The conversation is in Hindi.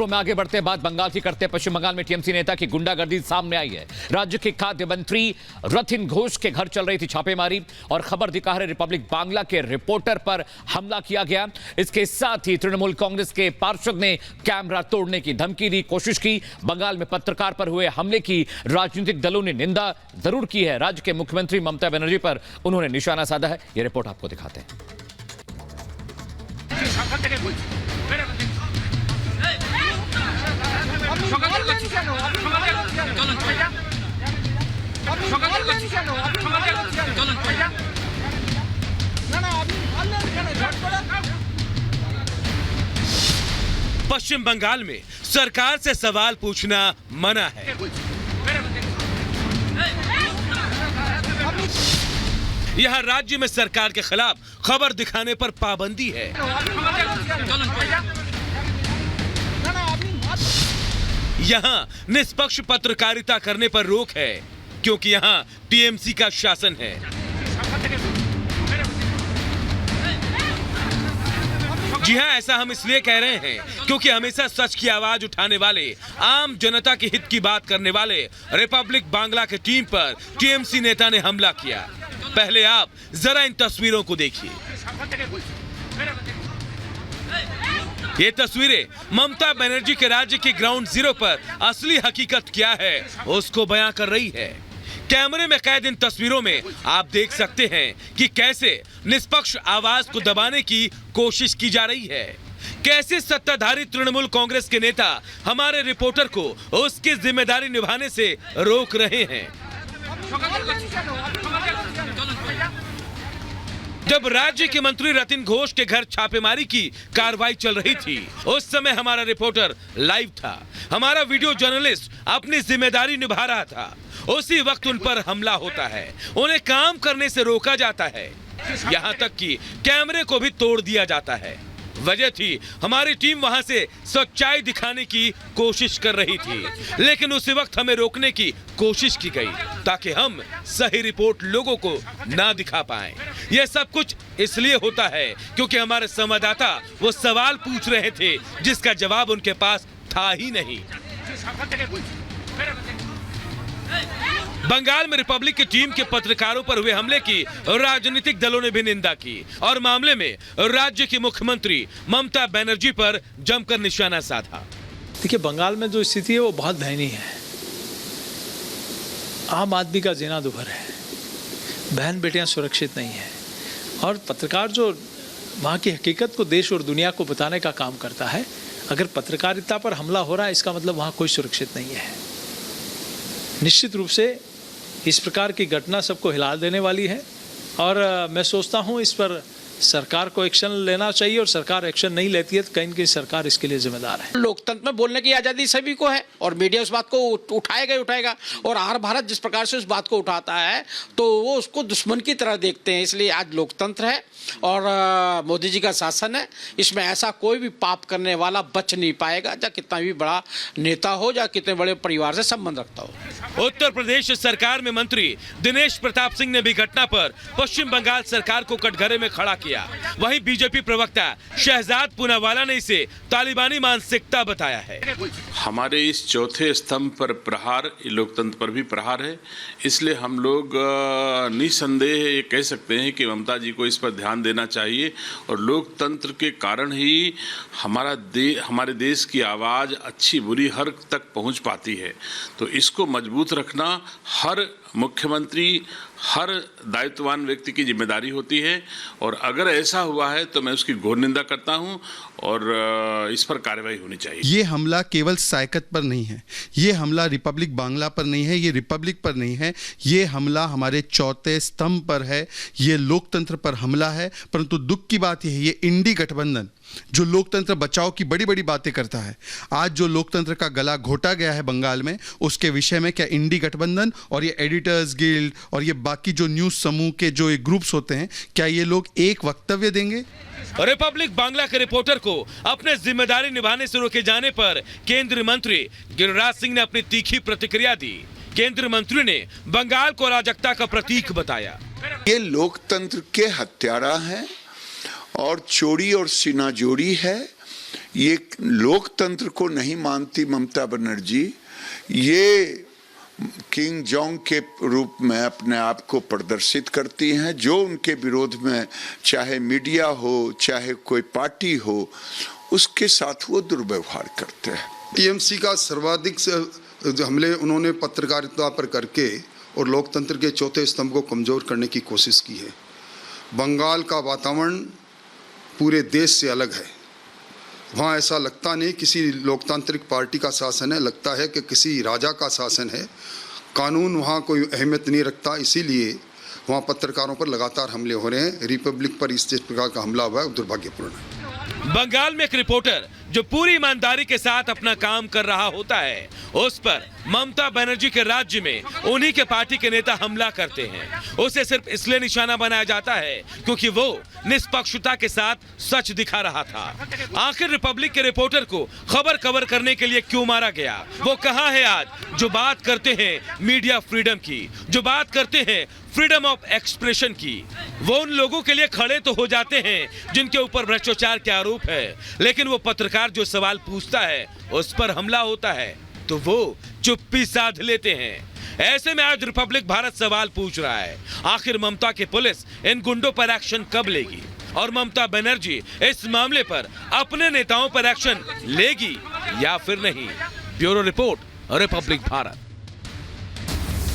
खबरों में आगे बढ़ते बाद बंगाल की करते पश्चिम बंगाल में टीएमसी नेता की गुंडागर्दी सामने आई है। राज्य के खाद्य मंत्री रतिन घोष के घर चल रही थी छापेमारी और खबर दिखा रहे रिपब्लिक बांग्ला के रिपोर्टर पर हमला किया गया। इसके साथ ही तृणमूल कांग्रेस के पार्षद ने कैमरा तोड़ने की धमकी दी, कोशिश की। बंगाल में पत्रकार पर हुए हमले की राजनीतिक दलों ने निंदा जरूर की है। राज्य के मुख्यमंत्री ममता बनर्जी पर उन्होंने निशाना साधा है। यह रिपोर्ट आपको दिखाते हैं। पश्चिम बंगाल में सरकार से सवाल पूछना मना है। यहां राज्य में सरकार के खिलाफ खबर दिखाने पर पाबंदी है। यहां निष्पक्ष पत्रकारिता करने पर रोक है क्योंकि यहां टीएमसी का शासन है। जी हां, ऐसा हम इसलिए कह रहे हैं क्योंकि हमेशा सच की आवाज उठाने वाले, आम जनता के हित की बात करने वाले रिपब्लिक बांग्ला की टीम पर टीएमसी नेता ने हमला किया। पहले आप जरा इन तस्वीरों को देखिए। ये तस्वीरें ममता बनर्जी के राज्य के ग्राउंड जीरो पर असली हकीकत क्या है उसको बयां कर रही है। कैमरे में कैद इन तस्वीरों में आप देख सकते हैं कि कैसे निष्पक्ष आवाज को दबाने की कोशिश की जा रही है, कैसे सत्ताधारी तृणमूल कांग्रेस के नेता हमारे रिपोर्टर को उसकी जिम्मेदारी निभाने से रोक रहे हैं। जब राज्य के मंत्री रतिन घोष के घर छापेमारी की कार्रवाई चल रही थी, उस समय हमारा रिपोर्टर लाइव था। हमारा वीडियो जर्नलिस्ट अपनी जिम्मेदारी निभा रहा था। उसी वक्त उन पर हमला होता है, उन्हें काम करने से रोका जाता है, यहाँ तक कि कैमरे को भी तोड़ दिया जाता है। वजह थी हमारी टीम वहां से सच्चाई दिखाने की कोशिश कर रही थी, लेकिन उसी वक्त हमें रोकने की कोशिश की गई ताकि हम सही रिपोर्ट लोगों को ना दिखा पाएं। यह सब कुछ इसलिए होता है क्योंकि हमारे संवाददाता वो सवाल पूछ रहे थे जिसका जवाब उनके पास था ही नहीं। बंगाल में रिपब्लिक की टीम के पत्रकारों पर हुए हमले की राजनीतिक दलों ने भी निंदा की और मामले में राज्य की मुख्यमंत्री ममता बनर्जी पर जमकर निशाना साधा। देखिए, बंगाल में जो स्थिति है वो बहुत दयनीय है। आम आदमी का जीना दुभर है, बहन बेटियां सुरक्षित नहीं है और पत्रकार जो वहाँ की हकीकत को देश और दुनिया को बताने का काम करता है, अगर पत्रकारिता पर हमला हो रहा है इसका मतलब वहाँ कोई सुरक्षित नहीं है। निश्चित रूप से इस प्रकार की घटना सबको हिला देने वाली है और मैं सोचता हूँ इस पर सरकार को एक्शन लेना चाहिए और सरकार एक्शन नहीं लेती है तो कहीं न कहीं सरकार इसके लिए जिम्मेदार है। लोकतंत्र में बोलने की आज़ादी सभी को है और मीडिया उस बात को उठाएगा और आर भारत जिस प्रकार से उस बात को उठाता है तो वो उसको दुश्मन की तरह देखते हैं। इसलिए आज लोकतंत्र है और मोदी जी का शासन है, इसमें ऐसा कोई भी पाप करने वाला बच नहीं पाएगा, चाहे कितना भी बड़ा नेता हो या कितने बड़े परिवार से संबंध रखता हो। उत्तर प्रदेश सरकार में मंत्री दिनेश प्रताप सिंह ने भी घटना पर पश्चिम बंगाल सरकार को कटघरे में खड़ा किया। वहीं बीजेपी प्रवक्ता शहजाद पूनावाला ने इसे तालिबानी मानसिकता बताया है। हमारे इस चौथे स्तंभ पर प्रहार, लोकतंत्र पर भी प्रहार है। इसलिए हम लोग निसंदेह ये कह सकते हैं कि ममता जी को इस पर ध्यान देना चाहिए और लोकतंत्र के कारण ही हमारे देश की आवाज़ अच्छी बुरी हर तक पहुंच पाती है। तो इसको मजबूत रखना हर मुख्यमंत्री, हर दायित्ववान व्यक्ति की जिम्मेदारी होती है और अगर ऐसा हुआ है तो मैं उसकी घोर निंदा करता हूं और इस पर कार्रवाई होनी चाहिए। ये हमला केवल साइकत पर नहीं है, ये हमला रिपब्लिक बांग्ला पर नहीं है, ये रिपब्लिक पर नहीं है, ये हमला हमारे चौथे स्तंभ पर है, ये लोकतंत्र पर हमला है। परंतु दुख की बात यह है, ये इंडी गठबंधन जो लोकतंत्र बचाओ की बड़ी बड़ी बातें करता है, आज जो लोकतंत्र का गला घोटा गया है बंगाल में, उसके विषय में क्या इंडी गठबंधन और ये एडिटर्स गिल्ड और ये बाकी जो न्यूज़ समूह के जो ग्रुप्स होते हैं, क्या ये लोग एक वक्तव्य देंगे? रिपब्लिक बांग्ला के रिपोर्टर को अपने जिम्मेदारी निभाने से रोके जाने पर केंद्रीय मंत्री गिरिराज सिंह ने अपनी तीखी प्रतिक्रिया दी। केंद्रीय मंत्री ने बंगाल को अराजकता का प्रतीक बताया। ये लोकतंत्र के हत्यारा हैं और चोरी और सीनाजोरी है। ये लोकतंत्र को नहीं मानती ममता बनर्जी, ये किंग जोंग के रूप में अपने आप को प्रदर्शित करती हैं। जो उनके विरोध में चाहे मीडिया हो चाहे कोई पार्टी हो, उसके साथ वो दुर्व्यवहार करते हैं। टीएमसी का सर्वाधिक हमले उन्होंने पत्रकारिता पर करके और लोकतंत्र के चौथे स्तंभ को कमज़ोर करने की कोशिश की है। बंगाल का वातावरण पूरे देश से अलग है। वहाँ ऐसा लगता नहीं किसी लोकतांत्रिक पार्टी का शासन है, लगता है कि किसी राजा का शासन है। कानून वहाँ कोई अहमियत नहीं रखता, इसीलिए वहाँ पत्रकारों पर लगातार हमले हो रहे हैं। रिपब्लिक पर इस प्रकार का हमला हुआ है, दुर्भाग्यपूर्ण है। बंगाल में एक रिपोर्टर जो पूरी ईमानदारी के साथ अपना काम कर रहा होता है, उस पर ममता बनर्जी के राज्य में उन्हीं के पार्टी के नेता हमला करते हैं। उसे सिर्फ इसलिए निशाना बनाया जाता है क्योंकि वो निष्पक्षता के साथ सच दिखा रहा था। आखिर रिपब्लिक के रिपोर्टर को खबर कवर करने के लिए क्यों मारा गया? वो कहां है आज जो बात करते हैं मीडिया फ्रीडम की, जो बात करते हैं फ्रीडम ऑफ एक्सप्रेशन की? वो उन लोगों के लिए खड़े तो हो जाते हैं जिनके ऊपर भ्रष्टाचार के आरोप है, लेकिन वो पत्रकार जो सवाल पूछता है उस पर हमला होता है तो वो चुप्पी साध लेते हैं। ऐसे में आज रिपब्लिक भारत सवाल पूछ रहा है, आखिर ममता की पुलिस इन गुंडों पर एक्शन कब लेगी और ममता बनर्जी इस मामले पर अपने नेताओं पर एक्शन लेगी या फिर नहीं? Bureau report, Republic Bharat.